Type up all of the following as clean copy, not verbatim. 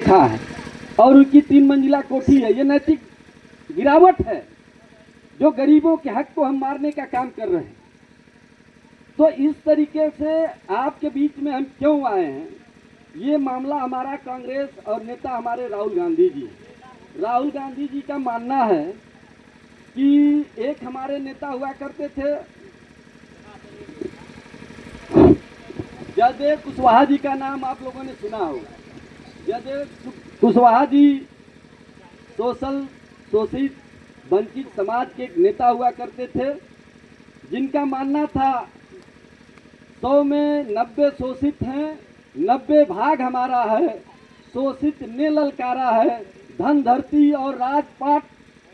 लिखा है और उनकी 3 मंजिला कोठी है। ये नैतिक गिरावट है जो गरीबों के हक को हम मारने का काम कर रहे हैं। तो इस तरीके से आपके बीच में हम क्यों आए हैं? ये मामला हमारा कांग्रेस और नेता हमारे राहुल गांधी जी। राहुल गांधी जी का मानना है कि एक हमारे नेता हुआ करते थे जयदेव कुशवाहा जी, का नाम आप लोगों ने सुना होगा। जयदेव कुशवाहा जी शोषित वंचित समाज के एक नेता हुआ करते थे, जिनका मानना था 100 में 90 शोषित हैं, 90 भाग हमारा है, शोषित ने ललकारा है, धन धरती और राजपाट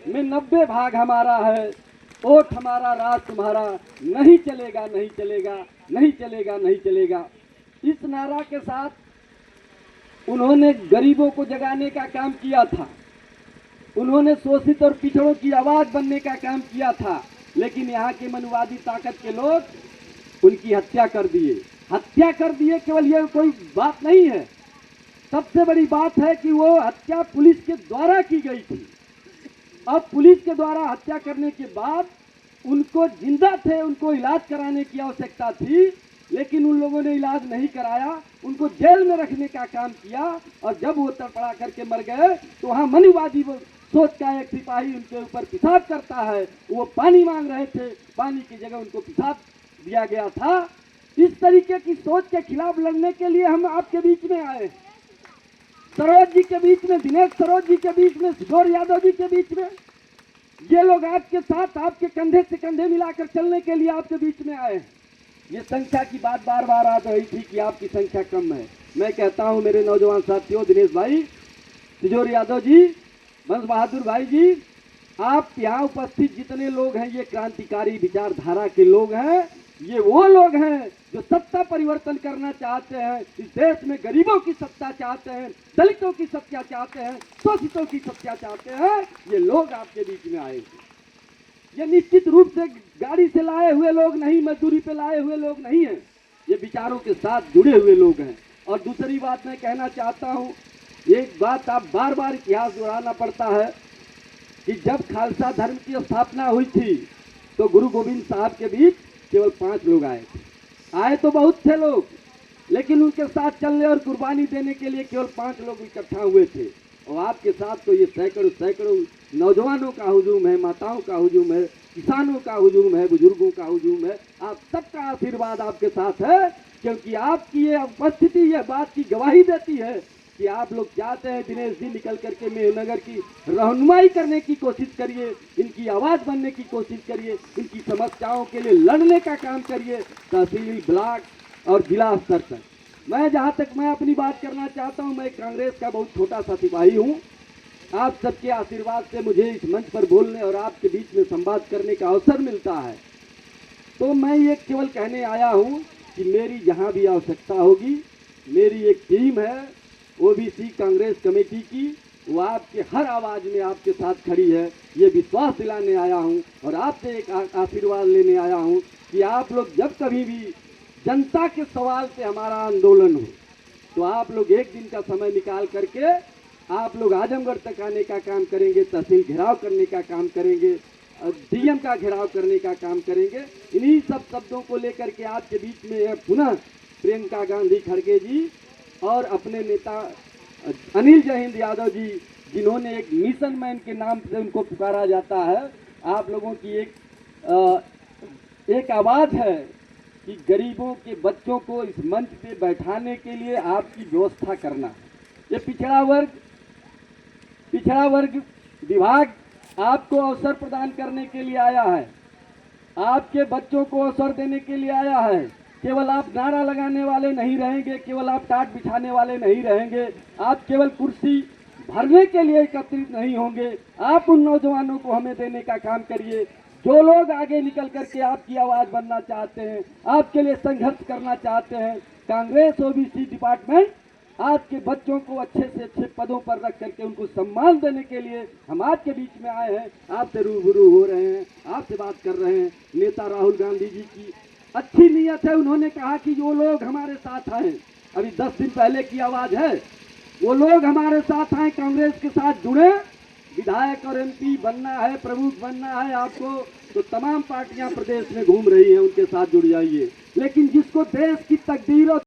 में 90 भाग हमारा है, वोट हमारा राज तुम्हारा, नहीं चलेगा नहीं चलेगा नहीं चलेगा नहीं चलेगा। इस नारा के साथ उन्होंने गरीबों को जगाने का काम किया था, उन्होंने शोषित और पिछड़ों की आवाज बनने का काम किया था। लेकिन यहाँ के मनुवादी ताकत के लोग उनकी हत्या कर दिए। केवल ये कोई बात नहीं है, सबसे बड़ी बात है कि वो हत्या पुलिस के द्वारा की गई थी। अब पुलिस के द्वारा हत्या करने के बाद उनको जिंदा थे, उनको इलाज कराने की आवश्यकता थी, लेकिन उन लोगों ने इलाज नहीं कराया, उनको जेल में रखने का काम किया। और जब वो तड़पड़ा करके मर गए तो वहाँ मनुवादी सोच का एक सिपाही उनके ऊपर पेशाब करता है। वो पानी मांग रहे थे, पानी की जगह उनको पेशाब दिया गया था। इस तरीके की सोच के खिलाफ लड़ने के लिए हम आपके बीच में आए, सरोज जी के बीच में, दिनेश सरोज जी के बीच में, किशोर यादव जी के बीच में। ये लोग आपके साथ, आपके कंधे से कंधे मिलाकर चलने के लिए आपके बीच में आए। ये संख्या की बात बार बार आ रही थी कि आपकी संख्या कम है। मैं कहता हूं मेरे नौजवान साथियों, दिनेश भाई, किशोर यादव जी, वंश बहादुर भाई जी, आप यहाँ उपस्थित जितने लोग हैं ये क्रांतिकारी विचारधारा के लोग हैं। ये वो लोग हैं जो सत्ता परिवर्तन करना चाहते हैं, इस देश में गरीबों की सत्ता चाहते हैं, दलितों की सत्ता चाहते हैं, शोषितों की सत्ता चाहते हैं। ये लोग आपके बीच में आए। ये निश्चित रूप से गाड़ी से लाए हुए लोग नहीं, मजदूरी पे लाए हुए लोग नहीं हैं, ये विचारों के साथ जुड़े हुए लोग हैं। और दूसरी बात मैं कहना चाहता हूँ, एक बात आप बार बार इतिहास दोहराना पड़ता है कि जब खालसा धर्म की स्थापना हुई थी तो गुरु गोविंद साहब के बीच केवल 5 लोग आए थे। आए तो बहुत थे लोग, लेकिन उनके साथ चलने और कुर्बानी देने के लिए केवल 5 लोग इकट्ठा हुए थे। और आपके साथ तो ये सैकड़ों सैकड़ों नौजवानों का हुजूम है, माताओं का हुजूम है, किसानों का हुजूम है, बुजुर्गों का हुजूम है। आप सबका आशीर्वाद आपके साथ है, क्योंकि आपकी ये उपस्थिति ये बात की गवाही देती है कि आप लोग चाहते हैं दिनेश जी निकल करके मेहनगर की रहनुमाई करने की कोशिश करिए, इनकी आवाज़ बनने की कोशिश करिए, इनकी समस्याओं के लिए लड़ने का काम करिए, तहसील, ब्लॉक और जिला स्तर तक। मैं जहाँ तक मैं अपनी बात करना चाहता हूँ, मैं कांग्रेस का बहुत छोटा सा सिपाही हूँ। आप सबके आशीर्वाद से मुझे इस मंच पर बोलने और आपके बीच में संवाद करने का अवसर मिलता है। तो मैं ये केवल कहने आया हूँ कि मेरी जहाँ भी आवश्यकता होगी, मेरी एक टीम है ओबीसी कांग्रेस कमेटी की, वो आपके हर आवाज़ में आपके साथ खड़ी है। ये विश्वास दिलाने आया हूँ और आपसे एक आशीर्वाद लेने आया हूँ कि आप लोग जब कभी भी जनता के सवाल से हमारा आंदोलन हो तो आप लोग एक दिन का समय निकाल करके आप लोग आजमगढ़ तक आने का काम करेंगे, तहसील घेराव करने का काम करेंगे, डीएम का घेराव करने का काम करेंगे। इन्हीं सब शब्दों को लेकर के आपके बीच में पुनः प्रियंका गांधी खड़गे जी और अपने नेता अनिल जय हिंद यादव जी, जिन्होंने एक मिशन मैन के नाम से उनको पुकारा जाता है, आप लोगों की एक आवाज़ है कि गरीबों के बच्चों को इस मंच पे बैठाने के लिए आपकी व्यवस्था करना। ये पिछड़ा वर्ग विभाग आपको अवसर प्रदान करने के लिए आया है, आपके बच्चों को अवसर देने के लिए आया है। केवल आप नारा लगाने वाले नहीं रहेंगे, केवल आप टाट बिछाने वाले नहीं रहेंगे, आप केवल कुर्सी भरने के लिए एकत्रित नहीं होंगे। आप उन नौजवानों को हमें देने का काम करिए जो लोग आगे निकल करके आपकी आवाज़ बनना चाहते हैं, आपके लिए संघर्ष करना चाहते हैं। कांग्रेस ओबीसी डिपार्टमेंट आपके बच्चों को अच्छे से अच्छे पदों पर रख करके उनको सम्मान देने के लिए हम आपके बीच में आए हैं, आपसे रूबरू हो रहे हैं, आपसे बात कर रहे हैं। नेता राहुल गांधी जी की अच्छी नीयत है, उन्होंने कहा कि जो लोग हमारे साथ हैं, अभी 10 दिन पहले की आवाज़ है, वो लोग हमारे साथ आए, कांग्रेस के साथ जुड़े। विधायक और एमपी बनना है, प्रमुख बनना है आपको, तो तमाम पार्टियां प्रदेश में घूम रही हैं, उनके साथ जुड़ जाइए। लेकिन जिसको देश की तकदीर और